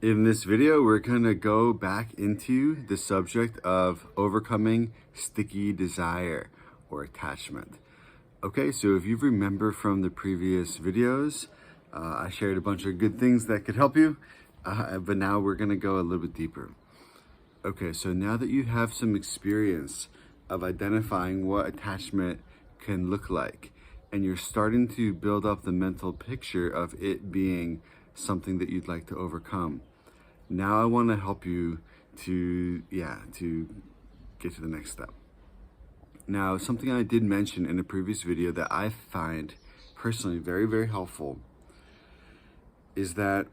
In this video, we're gonna go back into the subject of overcoming sticky desire or attachment. Okay, so if you remember from the previous videos, I shared a bunch of good things that could help you, but now we're gonna go a little bit deeper. Okay, so now that you have some experience of identifying what attachment can look like, and you're starting to build up the mental picture of it being something that you'd like to overcome, now I want to help you to get to the next step. Now, something I did mention in a previous video that I find personally very, very helpful is that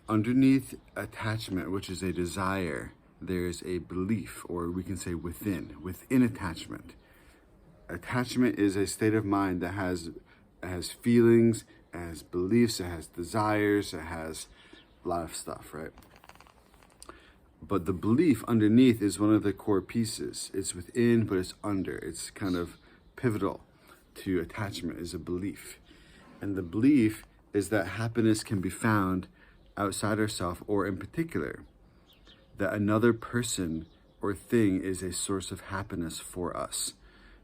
underneath attachment, which is a desire, there's a belief, or we can say within attachment. Attachment is a state of mind that has feelings, it has beliefs, it has desires, it has a lot of stuff, right? But the belief underneath is one of the core pieces. It's within, but it's under. It's kind of pivotal to attachment, is a belief. And the belief is that happiness can be found outside ourselves, or in particular, that another person or thing is a source of happiness for us,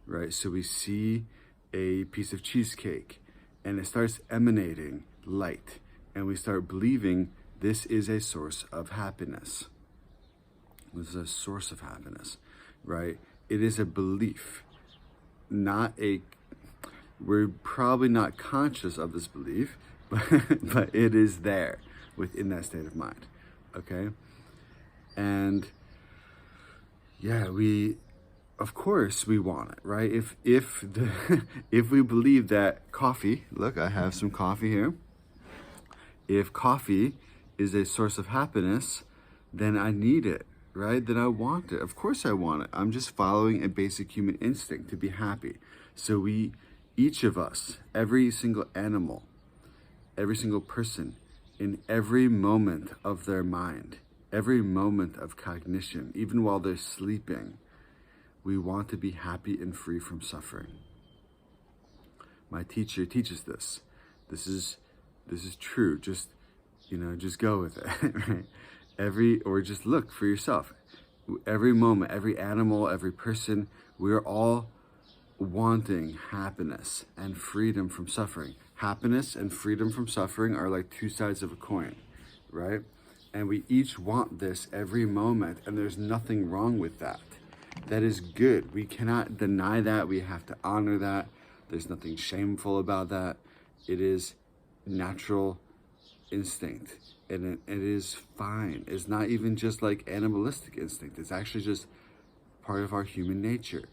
right? So we see a piece of cheesecake and it starts emanating light, and we start believing this is a source of happiness. This is a source of happiness, right? It is a belief, we're probably not conscious of this belief, but it is there within that state of mind, okay? And yeah, of course we want it, right? If we believe that coffee, look, I have some coffee here. If coffee is a source of happiness, then I need it, right? Then I want it. Of course I want it. I'm just following a basic human instinct to be happy. So each of us, every single animal, every single person, in every moment of their mind, every moment of cognition, even while they're sleeping, we want to be happy and free from suffering. My teacher teaches this. This is true. Just go with it, right? Or just look for yourself. Every moment, every animal, every person, we're all wanting happiness and freedom from suffering. Happiness and freedom from suffering are like two sides of a coin, right? And we each want this every moment, and there's nothing wrong with that. That is good. We cannot deny that. We have to honor that. There's nothing shameful about that. It is natural instinct, and it is fine. It's not even just like animalistic instinct. It's actually just part of our human nature,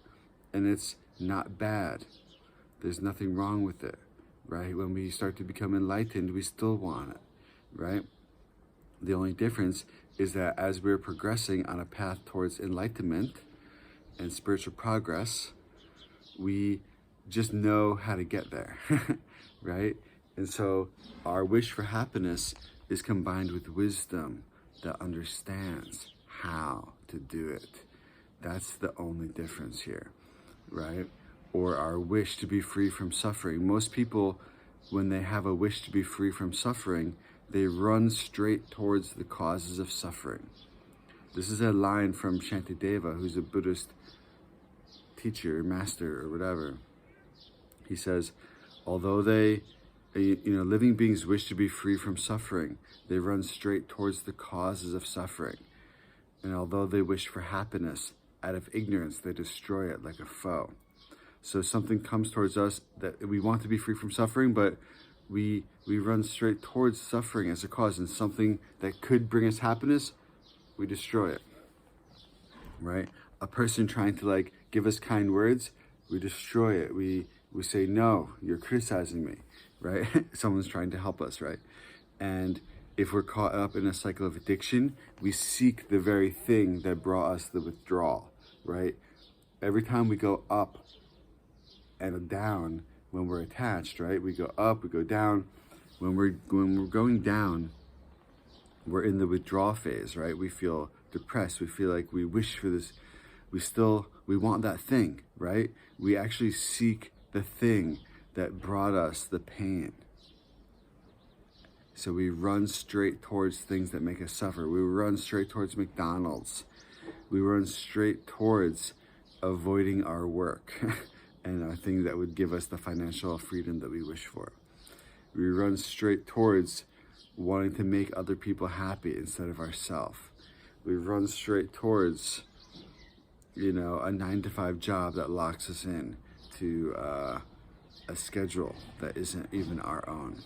and it's not bad. There's nothing wrong with it, right? When we start to become enlightened, we still want it, right? The only difference is that as we're progressing on a path towards enlightenment and spiritual progress, we just know how to get there, right? And so our wish for happiness is combined with wisdom that understands how to do it. That's the only difference here, right? Or our wish to be free from suffering. Most people, when they have a wish to be free from suffering, they run straight towards the causes of suffering. This is a line from Shantideva, who's a Buddhist teacher, master, or whatever. He says, although living beings wish to be free from suffering, they run straight towards the causes of suffering. And although they wish for happiness, out of ignorance, they destroy it like a foe. So something comes towards us that we want to be free from suffering, but we run straight towards suffering as a cause, and something that could bring us happiness, we destroy it, right? A person trying to give us kind words, we destroy it. We say, no, you're criticizing me, right? Someone's trying to help us, right? And if we're caught up in a cycle of addiction, we seek the very thing that brought us the withdrawal, right? Every time we go up and down when we're attached, right? We go up, we go down. When we're going down, we're in the withdrawal phase, right? We feel depressed. We feel like we wish for this. We want that thing, right? We actually seek the thing that brought us the pain. So we run straight towards things that make us suffer. We run straight towards McDonald's. We run straight towards avoiding our work and our thing that would give us the financial freedom that we wish for. We run straight towards wanting to make other people happy instead of ourselves. We run straight towards, a 9-to-5 job that locks us in to a schedule that isn't even our own.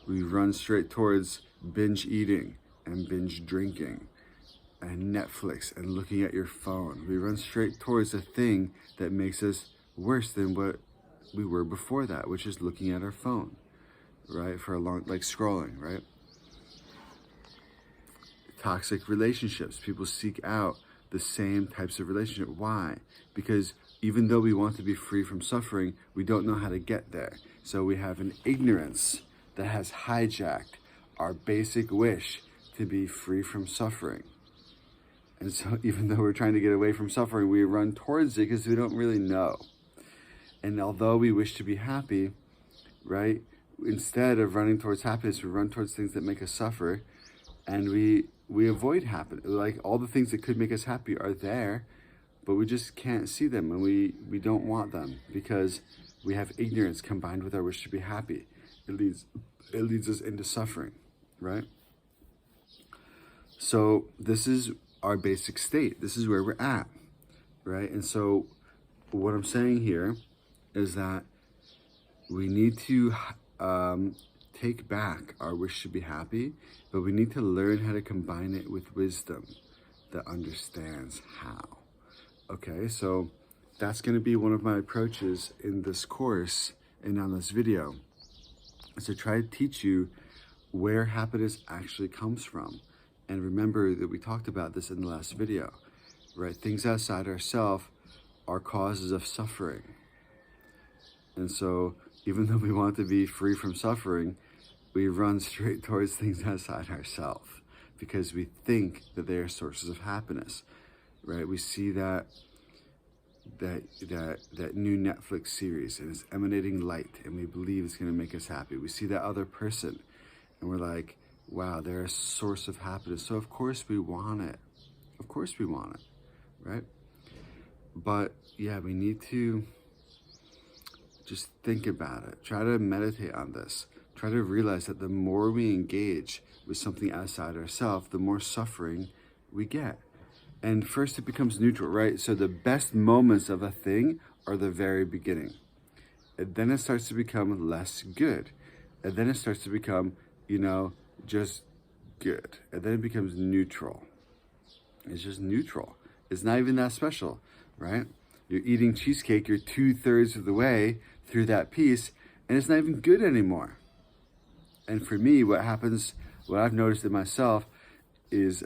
We run straight towards binge eating and binge drinking and Netflix and looking at your phone. We run straight towards a thing that makes us worse than what we were before that, which is looking at our phone, right? For a long, like scrolling, right? Toxic relationships. People seek out the same types of relationship. Why? Because even though we want to be free from suffering, we don't know how to get there. So we have an ignorance that has hijacked our basic wish to be free from suffering. And so even though we're trying to get away from suffering, we run towards it because we don't really know. And although we wish to be happy, right, instead of running towards happiness, we run towards things that make us suffer, and we avoid happiness. Like, all the things that could make us happy are there, but we just can't see them, and we don't want them because we have ignorance combined with our wish to be happy. It leads us into suffering, right? So this is our basic state. This is where we're at, right? And so what I'm saying here is that we need to take back our wish to be happy, but we need to learn how to combine it with wisdom that understands how. Okay, so that's going to be one of my approaches in this course and on this video, is to try to teach you where happiness actually comes from. And remember that we talked about this in the last video, right? Things outside ourselves are causes of suffering. And so even though we want to be free from suffering, we run straight towards things outside ourselves because we think that they are sources of happiness, right? We see that new Netflix series and it's emanating light and we believe it's going to make us happy. We see that other person and we're like, wow, they're a source of happiness. So of course we want it. Of course we want it, right? But yeah, we need to just think about it. Try to meditate on this. Try to realize that the more we engage with something outside ourselves, the more suffering we get. And first it becomes neutral, right? So the best moments of a thing are the very beginning. And then it starts to become less good. And then it starts to become, just good. And then it becomes neutral. It's just neutral. It's not even that special, right? You're eating cheesecake, you're 2/3 of the way through that piece, and it's not even good anymore. And for me, what I've noticed in myself is,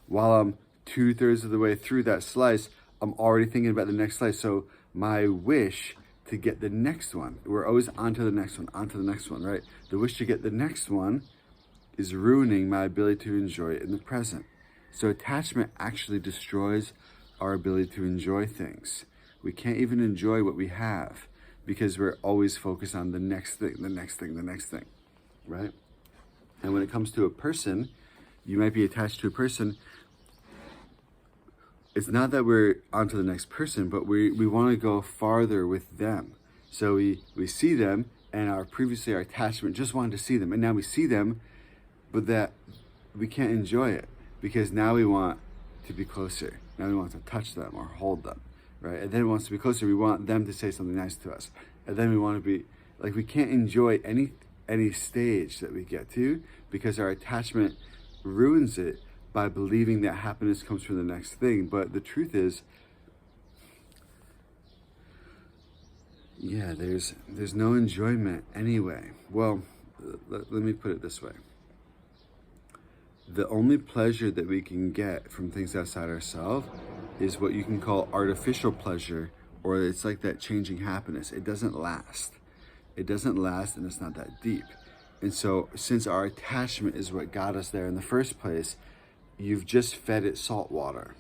while I'm 2/3 of the way through that slice, I'm already thinking about the next slice. So my wish to get the next one, we're always on to the next one, right? The wish to get the next one is ruining my ability to enjoy it in the present. So attachment actually destroys our ability to enjoy things. We can't even enjoy what we have because we're always focused on the next thing, right? And when it comes to a person, you might be attached to a person. It's not that we're on to the next person, but we want to go farther with them. So we see them, and our attachment just wanted to see them, and now we see them, but that we can't enjoy it because now we want to be closer. Now we want to touch them or hold them, right? And then it wants to be closer. We want them to say something nice to us. And then we want to be, like, we can't enjoy any stage that we get to because our attachment ruins it by believing that happiness comes from the next thing. But the truth is, yeah, there's no enjoyment anyway. Well, let me put it this way. The only pleasure that we can get from things outside ourselves is what you can call artificial pleasure, or it's like that changing happiness. It doesn't last. It doesn't last, and it's not that deep. And so since our attachment is what got us there in the first place, you've just fed it salt water.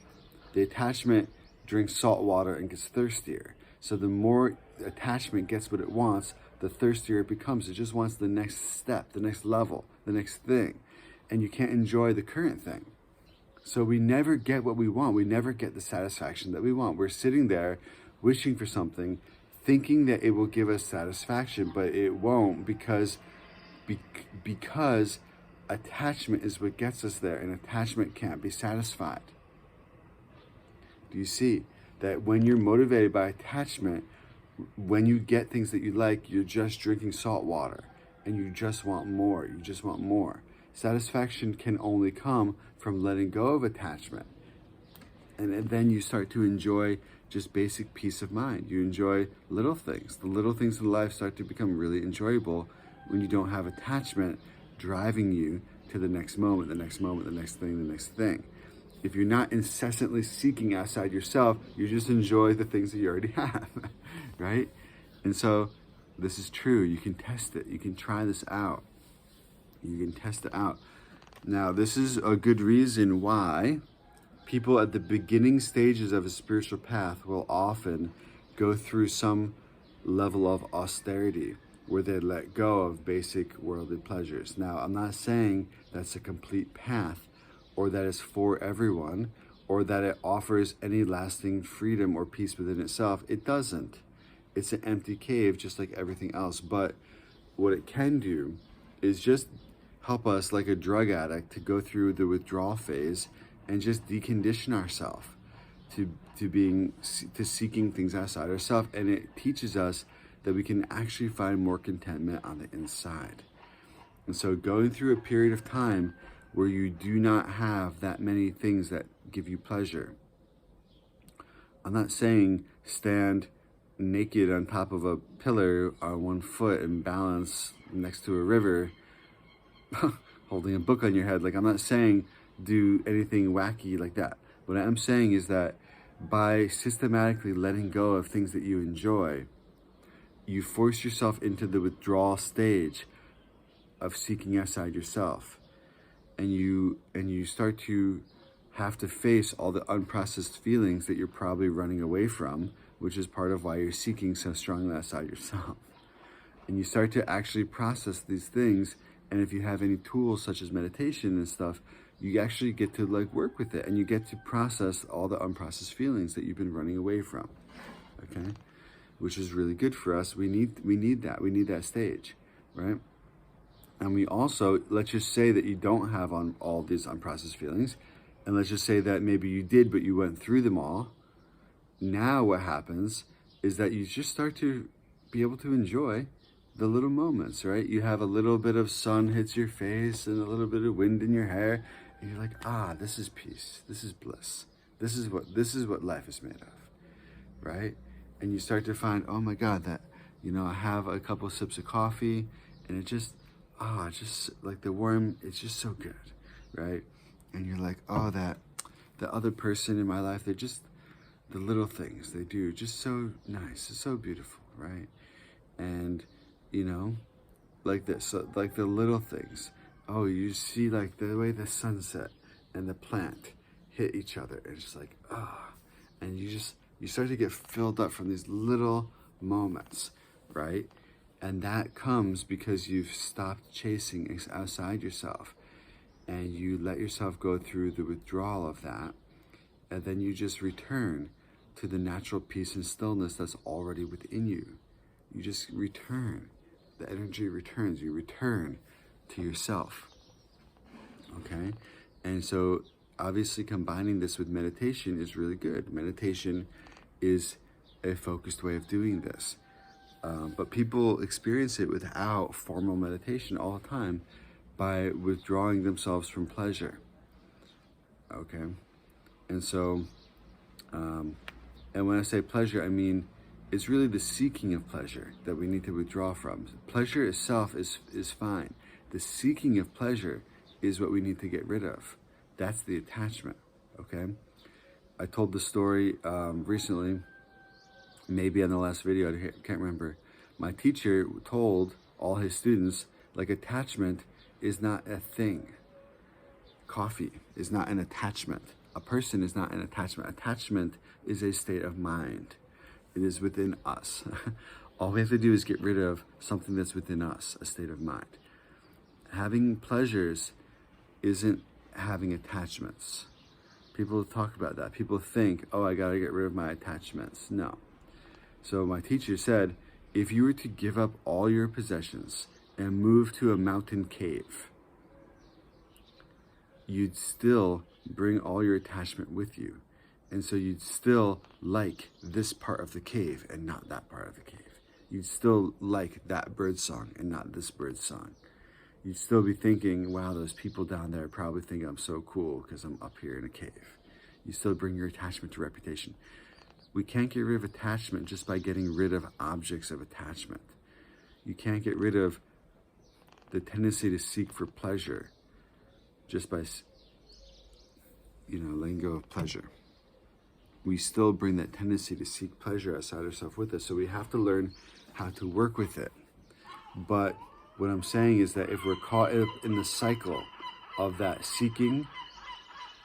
The attachment drinks salt water and gets thirstier. So the more attachment gets what it wants, the thirstier it becomes. It just wants the next step, the next level, the next thing. And you can't enjoy the current thing. So we never get what we want. We never get the satisfaction that we want. We're sitting there wishing for something, thinking that it will give us satisfaction, but it won't, because attachment is what gets us there, and attachment can't be satisfied. Do you see that when you're motivated by attachment, when you get things that you like, you're just drinking salt water and you just want more, you just want more. Satisfaction can only come from letting go of attachment. And then you start to enjoy just basic peace of mind. You enjoy little things. The little things in life start to become really enjoyable when you don't have attachment driving you to the next moment, the next moment, the next thing, the next thing. If you're not incessantly seeking outside yourself, you just enjoy the things that you already have, right? And so this is true. You can test it. You can try this out. You can test it out. Now, this is a good reason why people at the beginning stages of a spiritual path will often go through some level of austerity where they let go of basic worldly pleasures. Now, I'm not saying that's a complete path or that it's for everyone or that it offers any lasting freedom or peace within itself. It doesn't. It's an empty cave just like everything else. But what it can do is just help us, like a drug addict, to go through the withdrawal phase and just decondition ourselves to seeking things outside ourselves. And it teaches us that we can actually find more contentment on the inside. And so going through a period of time where you do not have that many things that give you pleasure. I'm not saying stand naked on top of a pillar on one foot and balance next to a river holding a book on your head. Like, I'm not saying do anything wacky like that. What I'm saying is that by systematically letting go of things that you enjoy, you force yourself into the withdrawal stage of seeking outside yourself. And you start to have to face all the unprocessed feelings that you're probably running away from, which is part of why you're seeking so strongly outside yourself. And you start to actually process these things. And if you have any tools such as meditation and stuff, you actually get to like work with it, and you get to process all the unprocessed feelings that you've been running away from. Okay? Which is really good for us. We need that. We need that stage, right? And we also, let's just say that you don't have on all these unprocessed feelings, and let's just say that maybe you did, but you went through them all. Now what happens is that you just start to be able to enjoy the little moments, right? You have a little bit of sun hits your face and a little bit of wind in your hair, and you're like, this is peace. This is bliss. This is what life is made of, right? And you start to find, oh my God, that, I have a couple sips of coffee, and it just like the warm, it's just so good, right? And you're like, that the other person in my life, they're just the little things they do, just so nice, it's so beautiful, right? And like this, like the little things. Oh, you see like the way the sunset and the plant hit each other. And it's just like, and you start to get filled up from these little moments, right? And that comes because you've stopped chasing outside yourself, and you let yourself go through the withdrawal of that. And then you just return to the natural peace and stillness that's already within you. You just return. The energy returns. You return to yourself. Okay? And so obviously combining this with meditation is really good. Meditation is a focused way of doing this. But people experience it without formal meditation all the time by withdrawing themselves from pleasure. Okay? And so, and when I say pleasure, I mean it's really the seeking of pleasure that we need to withdraw from. Pleasure itself is fine. The seeking of pleasure is what we need to get rid of. That's the attachment, okay? I told the story recently, maybe in the last video, I can't remember. My teacher told all his students, like, attachment is not a thing. Coffee is not an attachment. A person is not an attachment. Attachment is a state of mind. It is within us. All we have to do is get rid of something that's within us, a state of mind. Having pleasures isn't having attachments. People talk about that. People think, oh, I gotta get rid of my attachments. No. So my teacher said, if you were to give up all your possessions and move to a mountain cave, you'd still bring all your attachment with you. And so you'd still like this part of the cave and not that part of the cave. You'd still like that bird's song and not this bird's song. You'd still be thinking, wow, those people down there probably think I'm so cool because I'm up here in a cave. You still bring your attachment to reputation. We can't get rid of attachment just by getting rid of objects of attachment. You can't get rid of the tendency to seek for pleasure just by, letting go of pleasure. We still bring that tendency to seek pleasure outside ourselves with us. So we have to learn how to work with it. But what I'm saying is that if we're caught up in the cycle of that seeking,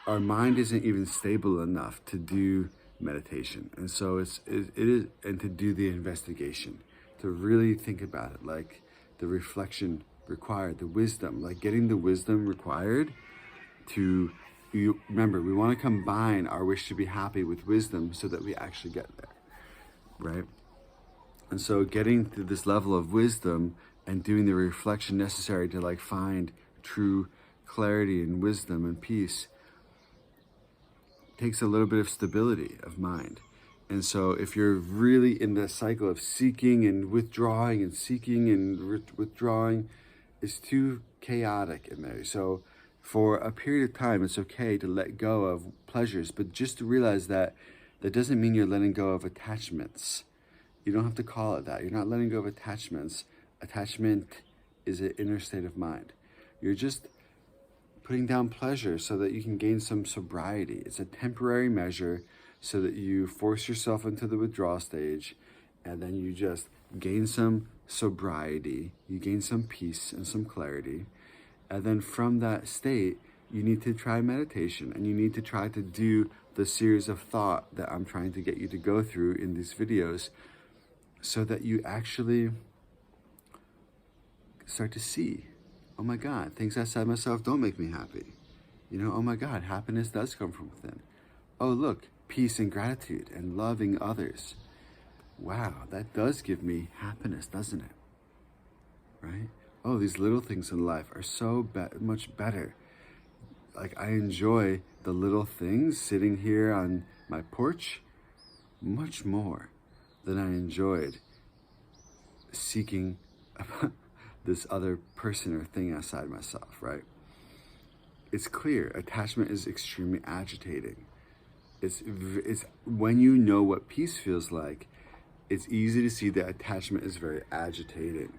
our mind isn't even stable enough to do meditation. And so it is, and to do the investigation, to really think about it, like the reflection required, the wisdom, like getting the wisdom required to, remember, we want to combine our wish to be happy with wisdom so that we actually get there, right? And so getting to this level of wisdom and doing the reflection necessary to like find true clarity and wisdom and peace takes a little bit of stability of mind. And so if you're really in the cycle of seeking and withdrawing and seeking and withdrawing, it's too chaotic in there. So for a period of time, it's okay to let go of pleasures, but just to realize that that doesn't mean you're letting go of attachments. You don't have to call it that. You're not letting go of attachments. Attachment is an inner state of mind. You're just putting down pleasure so that you can gain some sobriety. It's a temporary measure so that you force yourself into the withdrawal stage, and then you just gain some sobriety, you gain some peace and some clarity. And then from that state, you need to try meditation, and you need to try to do the series of thought that I'm trying to get you to go through in these videos so that you actually start to see, oh my God, things outside myself don't make me happy. Oh my God, happiness does come from within. Oh, look, peace and gratitude and loving others. Wow, that does give me happiness, doesn't it? Right? Oh, these little things in life are so much better. Like, I enjoy the little things sitting here on my porch much more than I enjoyed seeking this other person or thing outside myself, right? It's clear, attachment is extremely agitating. It's when you know what peace feels like, it's easy to see that attachment is very agitating.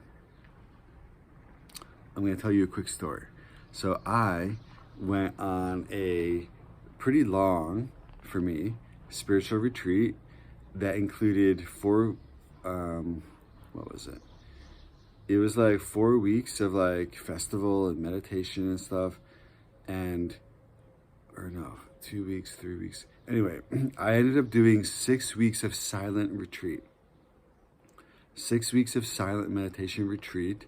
I'm going to tell you a quick story. So I went on a pretty long, for me, spiritual retreat that included it was like 4 weeks of like festival and meditation and stuff, and, or no, 2 weeks, 3 weeks. Anyway, I ended up doing 6 weeks of silent retreat. 6 weeks of silent meditation retreat.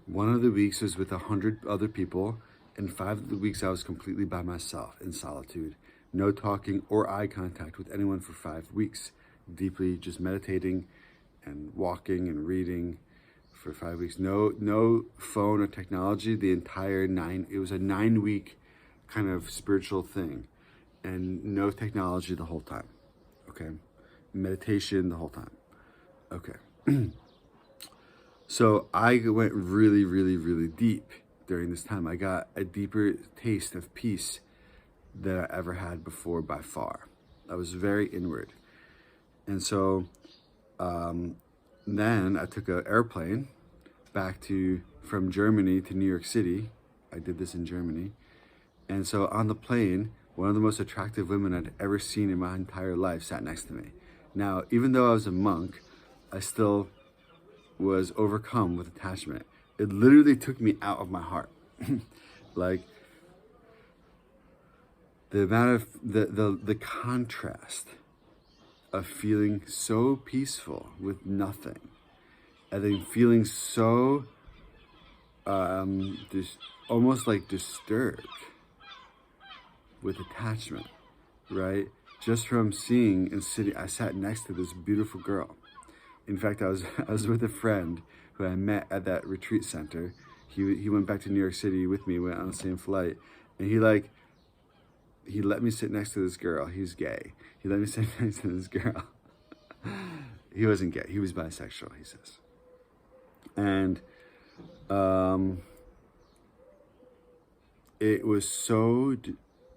One of the weeks was with 100 other people, and 5 of the weeks I was completely by myself in solitude. No talking or eye contact with anyone for 5 weeks. Deeply just meditating and walking and reading for 5 weeks. No phone or technology. It was a 9-week kind of spiritual thing, and no technology the whole time. Okay, meditation the whole time. Okay. So I went really, really, really deep during this time. I got a deeper taste of peace than I ever had before by far. I was very inward. And so then I took an airplane from Germany to New York City. I did this in Germany. And so on the plane, one of the most attractive women I'd ever seen in my entire life sat next to me. Now, even though I was a monk, I still was overcome with attachment. It literally took me out of my heart. Like, the amount of the contrast of feeling so peaceful with nothing and then feeling so almost like disturbed with attachment, right? Just from seeing and sitting, I sat next to this beautiful girl. In fact, I was with a friend who I met at that retreat center. He went back to New York City with me, went on the same flight, and he let me sit next to this girl. He's gay. He let me sit next to this girl. He wasn't gay. He was bisexual, he says. And it was so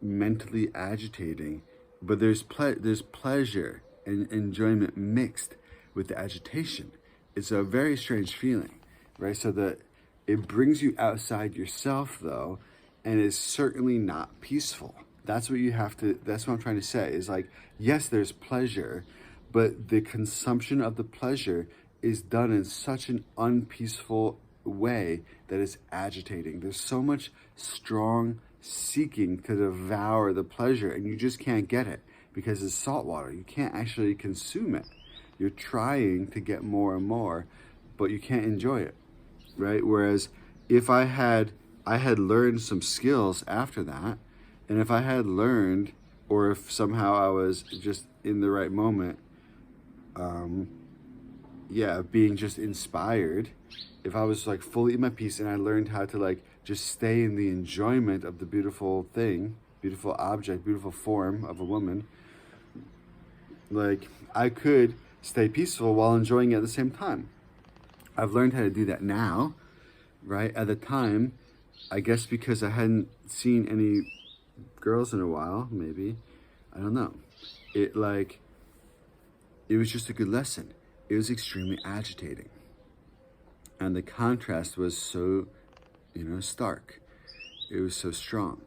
mentally agitating, but there's pleasure and enjoyment mixed with the agitation. It's a very strange feeling, right? So that it brings you outside yourself, though, and is certainly not peaceful. That's what I'm trying to say, is like, yes, there's pleasure, but the consumption of the pleasure is done in such an unpeaceful way that it's agitating. There's so much strong seeking to devour the pleasure, and you just can't get it because it's salt water. You can't actually consume it. You're trying to get more and more, but you can't enjoy it, right? Whereas if I had learned some skills after that, and if I had learned, or if somehow I was just in the right moment, being just inspired, if I was like fully in my peace and I learned how to like just stay in the enjoyment of the beautiful thing, beautiful object, beautiful form of a woman, like I could stay peaceful while enjoying it at the same time. I've learned how to do that now, right? At the time, I guess because I hadn't seen any girls in a while, maybe, I don't know. It was just a good lesson. It was extremely agitating. And the contrast was so, stark. It was so strong.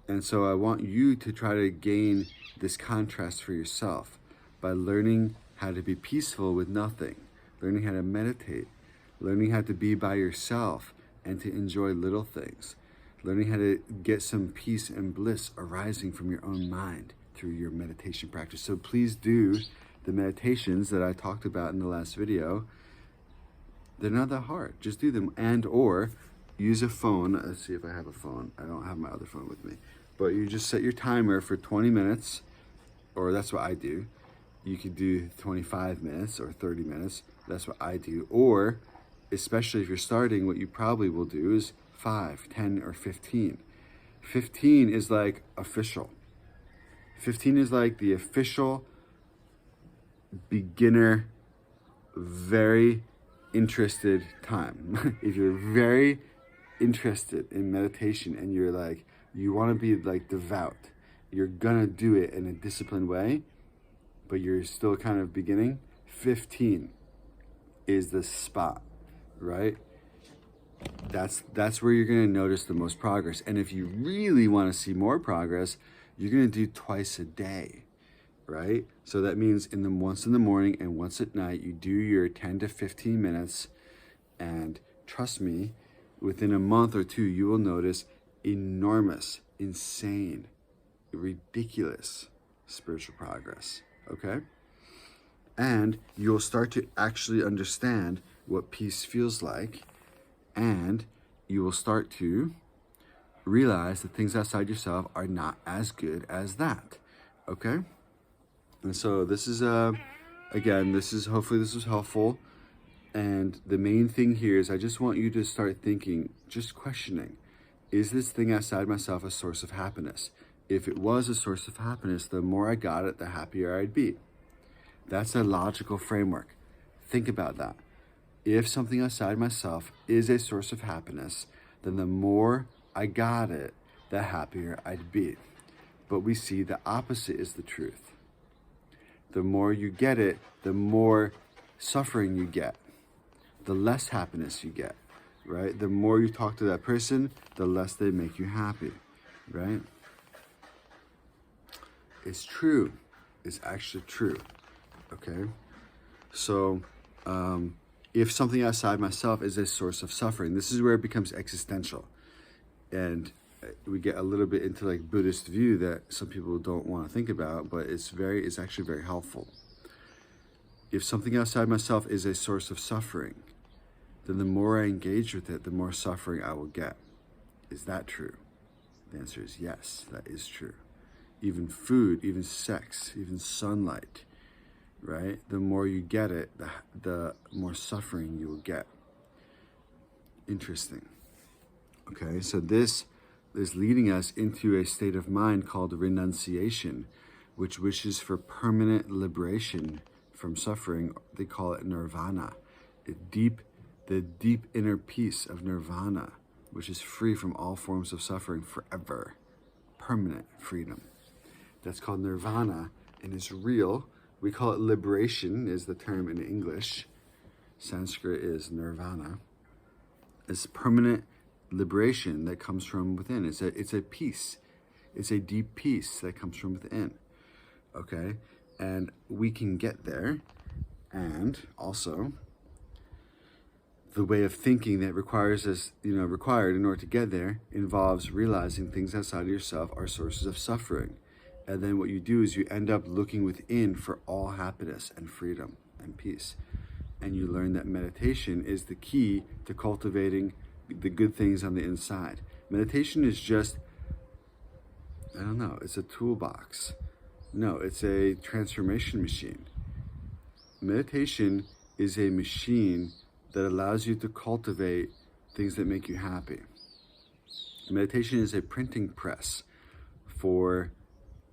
And so I want you to try to gain this contrast for yourself by learning how to be peaceful with nothing, learning how to meditate, learning how to be by yourself and to enjoy little things, learning how to get some peace and bliss arising from your own mind through your meditation practice. So please do the meditations that I talked about in the last video. They're not that hard. Just do them, or use a phone. Let's see if I have a phone. I don't have my other phone with me. But you just set your timer for 20 minutes, or that's what I do. You could do 25 minutes or 30 minutes. That's what I do. Or, especially if you're starting, what you probably will do is 5, 10, or 15. 15 is like official. 15 is like the official beginner, very interested time. If you're very interested in meditation and you're like, you want to be like devout, you're gonna do it in a disciplined way, but you're still kind of beginning, 15 is the spot, right? That's where you're gonna notice the most progress. And if you really want to see more progress, you're gonna do twice a day, right? So that means once in the morning and once at night, you do your 10 to 15 minutes, and trust me, within a month or two, you will notice enormous, insane, ridiculous spiritual progress, okay? And you'll start to actually understand what peace feels like, and you will start to realize that things outside yourself are not as good as that, okay? And so this is, hopefully this was helpful. And the main thing here is I just want you to start thinking, just questioning, is this thing outside myself a source of happiness? If it was a source of happiness, the more I got it, the happier I'd be. That's a logical framework. Think about that. If something outside myself is a source of happiness, then the more I got it, the happier I'd be. But we see the opposite is the truth. The more you get it, the more suffering you get, the less happiness you get, right? The more you talk to that person, the less they make you happy, right? It's true. It's actually true, okay? So if something outside myself is a source of suffering, this is where it becomes existential. And we get a little bit into like Buddhist view that some people don't want to think about, but it's actually very helpful. if something outside myself is a source of suffering, then the more I engage with it, the more suffering I will get. Is that true? The answer is yes, that is true. Even food, even sex, even sunlight, right? The more you get it, the more suffering you will get. Interesting. Okay, so this is leading us into a state of mind called renunciation, which wishes for permanent liberation from suffering. They call it nirvana, the deep inner peace of nirvana, which is free from all forms of suffering forever. Permanent freedom. That's called nirvana and is real. We call it liberation, is the term in English. Sanskrit is nirvana. It's permanent liberation that comes from within. It's a peace. It's a deep peace that comes from within. Okay? And we can get there. And also, the way of thinking that required in order to get there involves realizing things outside of yourself are sources of suffering. And then what you do is you end up looking within for all happiness and freedom and peace. And you learn that meditation is the key to cultivating the good things on the inside. Meditation is just, I don't know, it's a toolbox. No, it's a transformation machine. Meditation is a machine that allows you to cultivate things that make you happy. Meditation is a printing press for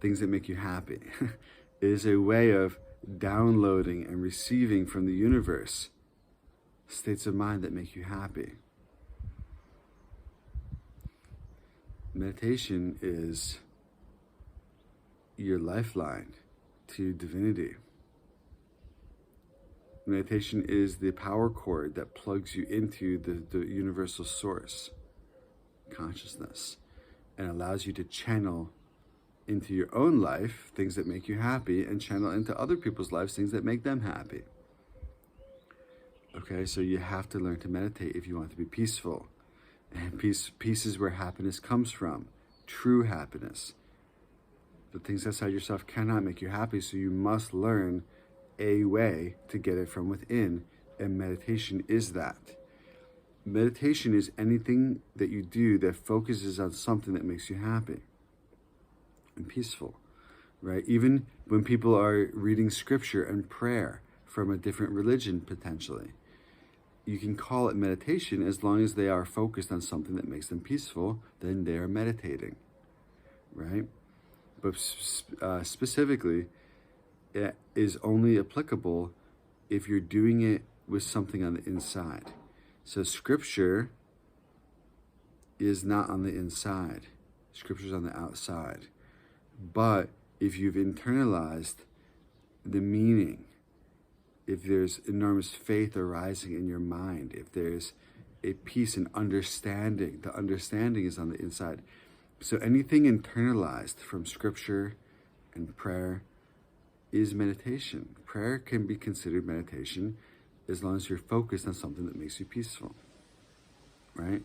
things that make you happy. It is a way of downloading and receiving from the universe states of mind that make you happy. Meditation is your lifeline to divinity. Meditation is the power cord that plugs you into the universal source, consciousness, and allows you to channel into your own life things that make you happy and channel into other people's lives things that make them happy. Okay, so you have to learn to meditate if you want to be peaceful. And peace is where happiness comes from, true happiness. The things outside yourself cannot make you happy, so you must learn a way to get it from within, and meditation is that. Meditation is anything that you do that focuses on something that makes you happy and peaceful, right? Even when people are reading scripture and prayer from a different religion, potentially, you can call it meditation as long as they are focused on something that makes them peaceful, then they are meditating, right? But specifically, it is only applicable if you're doing it with something on the inside. So scripture is not on the inside. Scripture is on the outside. But if you've internalized the meaning, if there's enormous faith arising in your mind, if there's a peace and understanding, the understanding is on the inside. So anything internalized from scripture and prayer is meditation. Prayer can be considered meditation as long as you're focused on something that makes you peaceful, right?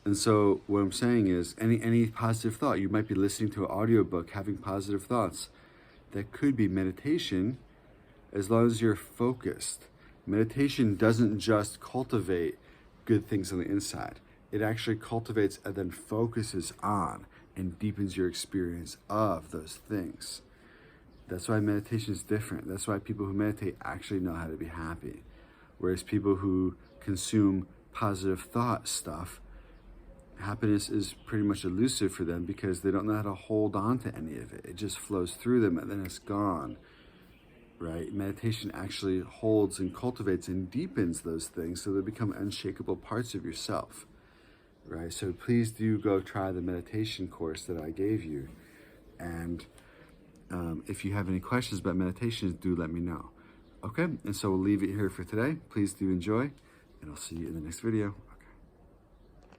And so what I'm saying is any positive thought, you might be listening to an audiobook, having positive thoughts, that could be meditation as long as you're focused. Meditation doesn't just cultivate good things on the inside. It actually cultivates and then focuses on and deepens your experience of those things. That's why meditation is different. That's why people who meditate actually know how to be happy. Whereas people who consume positive thought stuff, happiness is pretty much elusive for them because they don't know how to hold on to any of it. It just flows through them and then it's gone, right? Meditation actually holds and cultivates and deepens those things so they become unshakable parts of yourself, right? So please do go try the meditation course that I gave you. And if you have any questions about meditation, do let me know. Okay, and so we'll leave it here for today. Please do enjoy, and I'll see you in the next video.